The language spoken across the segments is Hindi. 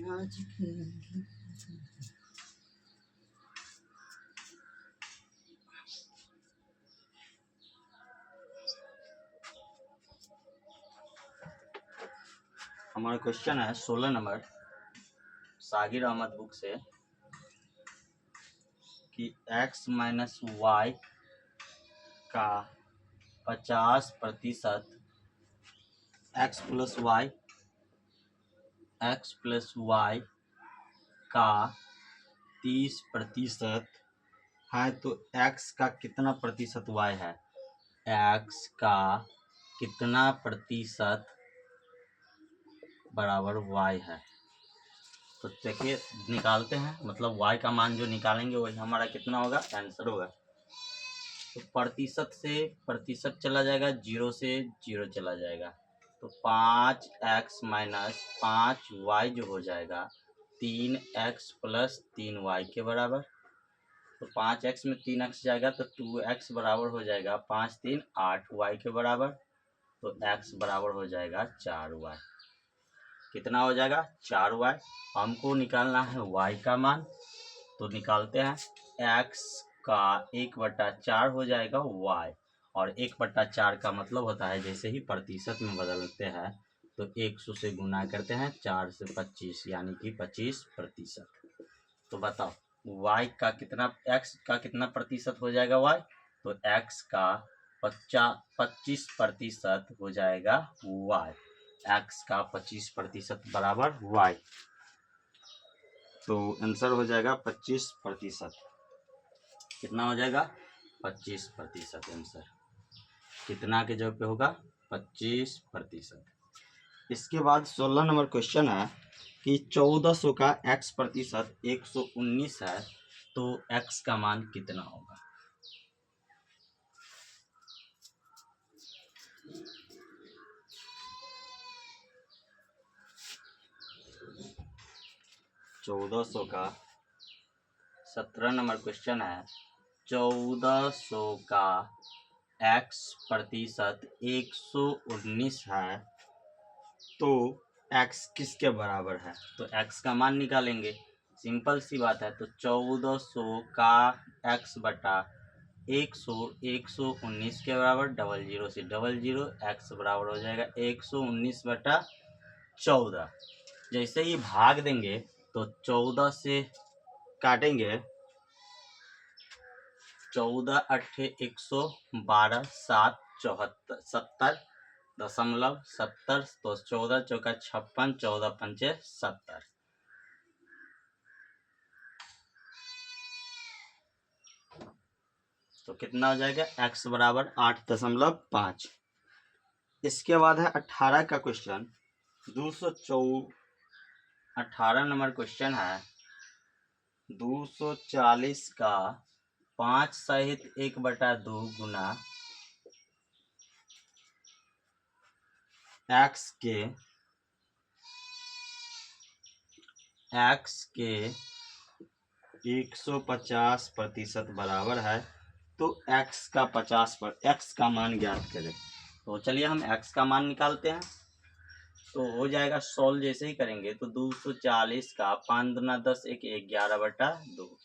आज हमारा क्वेश्चन है 16 नंबर सागिर अहमद बुक से कि x माइनस वाई का 50% x प्लस वाई का 30% है तो x का कितना प्रतिशत y है। x का कितना प्रतिशत बराबर y है। तो देखिए निकालते हैं, मतलब y का मान जो निकालेंगे वही हमारा कितना होगा, आंसर होगा। तो प्रतिशत से प्रतिशत चला जाएगा, 0 से 0 चला जाएगा, तो 5x माइनस 5y जो हो जाएगा 3x प्लस 3y के बराबर। तो 5x में 3x जाएगा तो 2x बराबर हो जाएगा 5 3 8y के बराबर। तो x बराबर हो जाएगा 4y। कितना हो जाएगा, 4y। हमको निकालना है y का मान, तो निकालते हैं। x का 1/4 हो जाएगा y, और 1/4 का मतलब होता है जैसे ही प्रतिशत में बदलते हैं तो 100 से गुना करते हैं, 4 से 25 यानी कि 25%। तो बताओ y का कितना, x का कितना प्रतिशत हो जाएगा y, तो x का 25% हो जाएगा y। x का 25% बराबर y, तो आंसर हो जाएगा 25%। कितना हो जाएगा, 25% आंसर। कितना के जगह पे होगा, 25%। इसके बाद 16 नंबर क्वेश्चन है कि 1400 का x प्रतिशत 119 है तो x का मान कितना होगा। चौदह सौ का 17 नंबर क्वेश्चन है। 1400 का x प्रतिशत 119 है तो x किसके बराबर है। तो x का मान निकालेंगे, सिंपल सी बात है। तो 1400 का x बटा 100 119 के बराबर, 00 से 00, x बराबर हो जाएगा 119/14। जैसे ही भाग देंगे तो 14 से काटेंगे, 14 अट्ठे 112, 7 74 70.70, तो 14 चौका 56, 14 पंचे 70। तो कितना हो जाएगा, x बराबर 8.5। इसके बाद है 18 का क्वेश्चन। 18 नंबर क्वेश्चन है। 240 का 5 सहित 1/2 गुना x के 150% बराबर है तो x का 50 पर x का मान ज्ञात करें। तो चलिए हम x का मान निकालते हैं। तो हो जाएगा, सॉल्व जैसे ही करेंगे तो 240 का 5 दूना 10, 1 11/2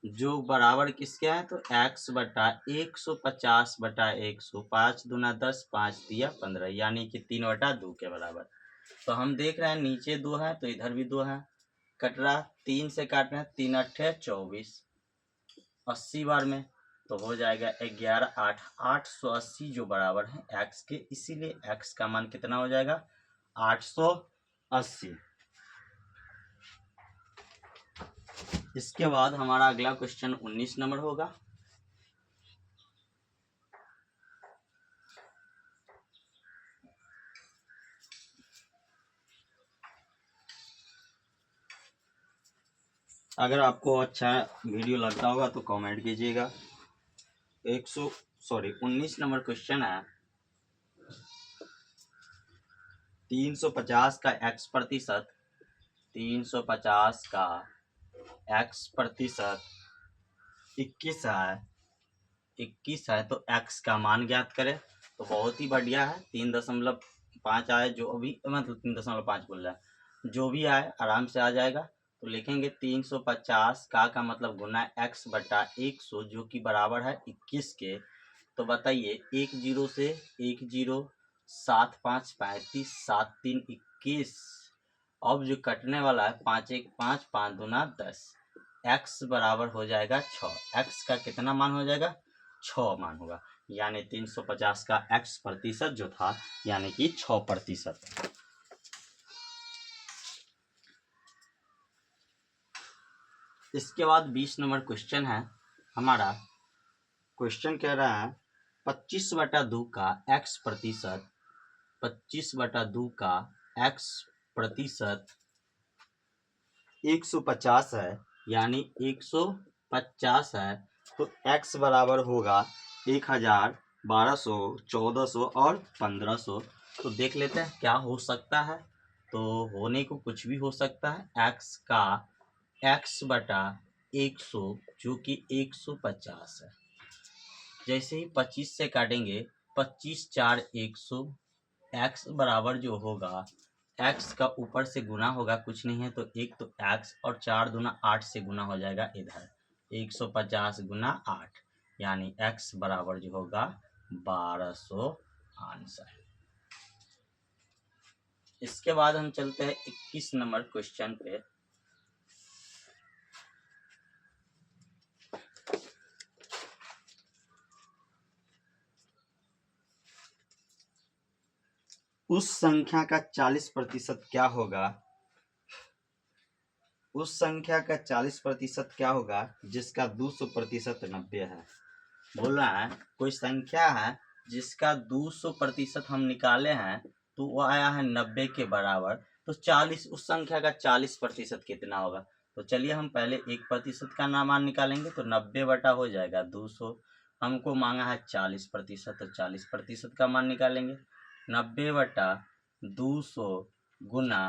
जो बराबर किसके हैं, तो x बटा 150/100, 5 दूना 10, 5 दिया 15 यानी कि 3/2 के बराबर। तो हम देख रहे हैं नीचे 2 है तो इधर भी 2 है, कट रहा 3 से काट रहे हैं, 3 अट्ठे 24, 80 बार में तो हो जाएगा 11 8 880 जो बराबर है x के, इसीलिए x का मान कितना हो जाएगा, 880। इसके बाद हमारा अगला क्वेश्चन 19 नंबर होगा। अगर आपको अच्छा वीडियो लगता होगा तो कमेंट कीजिएगा। 19 नंबर क्वेश्चन है। 350 का x प्रतिशत 350 का x प्रतिशत 21 है, 21 है तो x का मान ज्ञात करें। तो बहुत ही बढ़िया है, 3.5 आए जो अभी, मतलब 3.5 बोल रहा है, जो भी आए आराम से आ जाएगा। तो लिखेंगे 350 का मतलब गुना x बटा 100 जो कि बराबर है 21 के। तो बताइए 1 जीरो से 1 जीरो, 7 5 35, 7 3 21। अब जो कटने वाला है 5 1 5, 5 दूना 10, x बराबर हो जाएगा 6। x का कितना मान हो जाएगा? 6 मान होगा। यानी 350 का x प्रतिशत जो था यानी कि 6%। इसके बाद 20 नंबर क्वेश्चन है हमारा। क्वेश्चन कह रहा है 25/2 का x प्रतिशत, 25/2 का x प्रतिशत 150 है, यानी 150 है। तो x बराबर होगा 1000, 1200, 1400 और 1500। तो देख लेते हैं क्या हो सकता है। तो होने को कुछ भी हो सकता है। x का x बटा 100 जो कि 150 है। जैसे ही 25 से काटेंगे 25 4 100, x बराबर जो होगा x का ऊपर से गुना होगा, कुछ नहीं है तो एक, तो x और 4 दूना 8 से गुना हो जाएगा इधर 150 गुना 8, यानी x बराबर जो होगा 1200 आंसर। इसके बाद हम चलते हैं 21 नंबर क्वेश्चन पे। उस संख्या का 40% क्या होगा? उस संख्या का 40% क्या होगा जिसका 200% 90 है। बोल रहा है कोई संख्या है जिसका 200% हम निकाले हैं तो वो आया है 90 के बराबर। तो 40, उस संख्या का 40% कितना होगा? तो चलिए हम पहले 1% का मान निकालेंगे। तो 90 बटा हो जाएगा 200, हमको मांगा है 40%, तो 40% का मान निकालेंगे। 90 बटा 200 गुना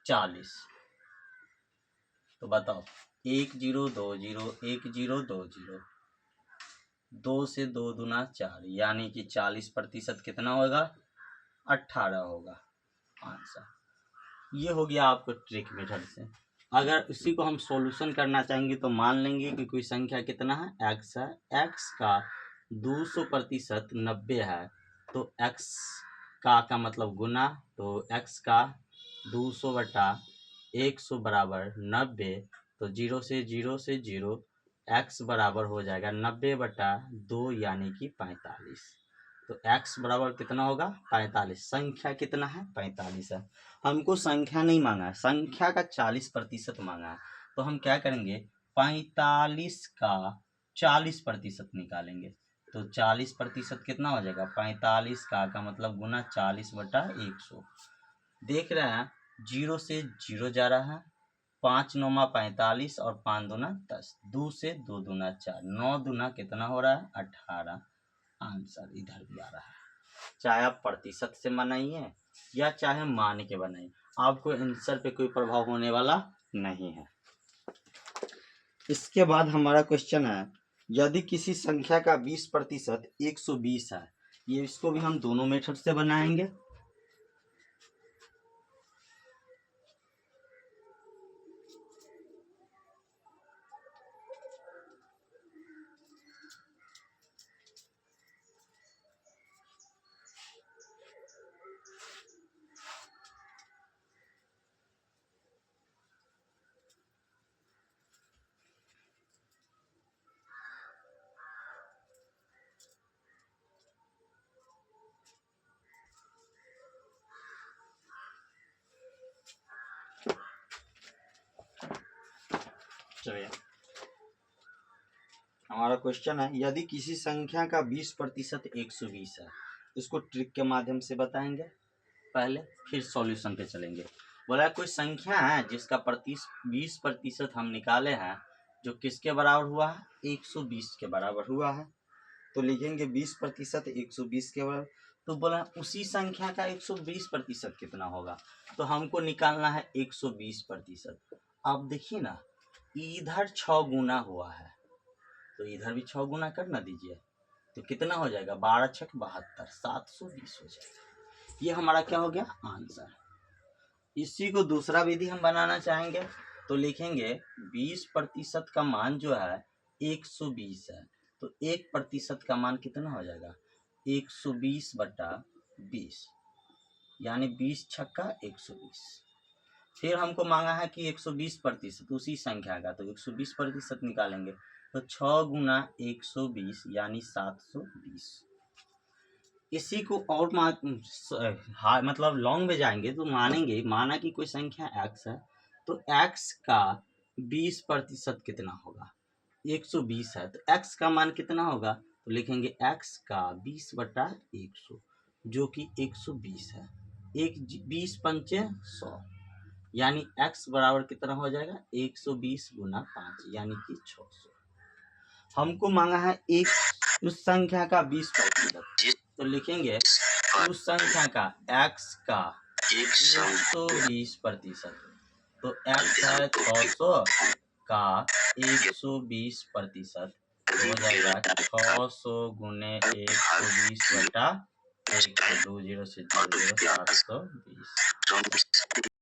40। तो बताओ 1 0 2 0, 1 0 2 0, 2 से 2 दूना 4, यानी कि 40% कितना होगा? 18 होगा आंसर। ये हो गया आपको ट्रिक मेथड से। अगर इसी को हम सॉल्यूशन करना चाहेंगे तो मान लेंगे कि कोई संख्या कितना है, x है, x का 200% 90 है। तो x का मतलब गुना, तो x का 200 बटा 100 बराबर 90। तो 0 से 0, x बराबर हो जाएगा 90 बटा 2 यानी कि 45। तो x बराबर कितना होगा? 45। संख्या कितना है? 45 है। हमको संख्या नहीं मांगा है, संख्या का 40% मांगा है। तो हम क्या करेंगे, 45 का 40% निकालेंगे। तो 40% कितना हो जाएगा? 45 का मतलब गुना 40 बटा 100। देख रहे हैं 0 से 0 जा रहा है, 5 9 45 और 5 दूना 10, 2 से 2 दूना 4, 9 दूना कितना हो रहा है? 18 आंसर इधर भी आ रहा है। चाहे आप प्रतिशत से बनाइए या चाहे मान के बनाइए, आपको आंसर पे कोई प्रभाव होने वाला नहीं है। इसके बाद हमारा क्वेश्चन है, यदि किसी संख्या का 20% 120 है। ये इसको भी हम दोनों मेथड से बनाएंगे। चलिए हमारा क्वेश्चन है, यदि किसी संख्या का 20% 120 है। इसको ट्रिक के माध्यम से बताएंगे पहले, फिर सॉल्यूशन पे चलेंगे। बोला कोई संख्या है जिसका 20% हम निकाले हैं, जो किसके बराबर हुआ है? 120 के बराबर हुआ है। तो लिखेंगे 20% 120 के बराबर। तो बोला उसी संख्या का 120% कितना होगा? तो हमको निकालना है 120%। अब देखिए ना, इधर 6 गुना हुआ है तो इधर भी 6 गुना कर ना दीजिए। तो कितना हो जाएगा? 12 6 72, 720 हो जाएगा। ये हमारा क्या हो गया? आंसर। इसी को दूसरा विधि हम बनाना चाहेंगे तो लिखेंगे 20% का मान जो है 120 है, तो 1% का मान कितना हो जाएगा 120/20, यानी 20 छक्का 120। फिर हमको मांगा है कि 120% उसी संख्या का, तो 120% निकालेंगे तो 6 गुना 120 यानी 720। इसी को और मतलब लॉन्ग में जाएंगे तो माना कि कोई संख्या x है, तो x का 20% कितना होगा 120 है, तो x का मान कितना होगा, तो लिखेंगे x का 20/100 जो कि 120 है। 20 पंचे 100, यानी x बराबर कितना हो जाएगा 120 गुना 5 यानी कि 600। हमको मांगा है एक उस संख्या का 20%, तो लिखेंगे उस संख्या का x का 120%, तो x है 600 का 120%, तो हो जाएगा 600 गुने 120/100, 2 0 से 0 0 720।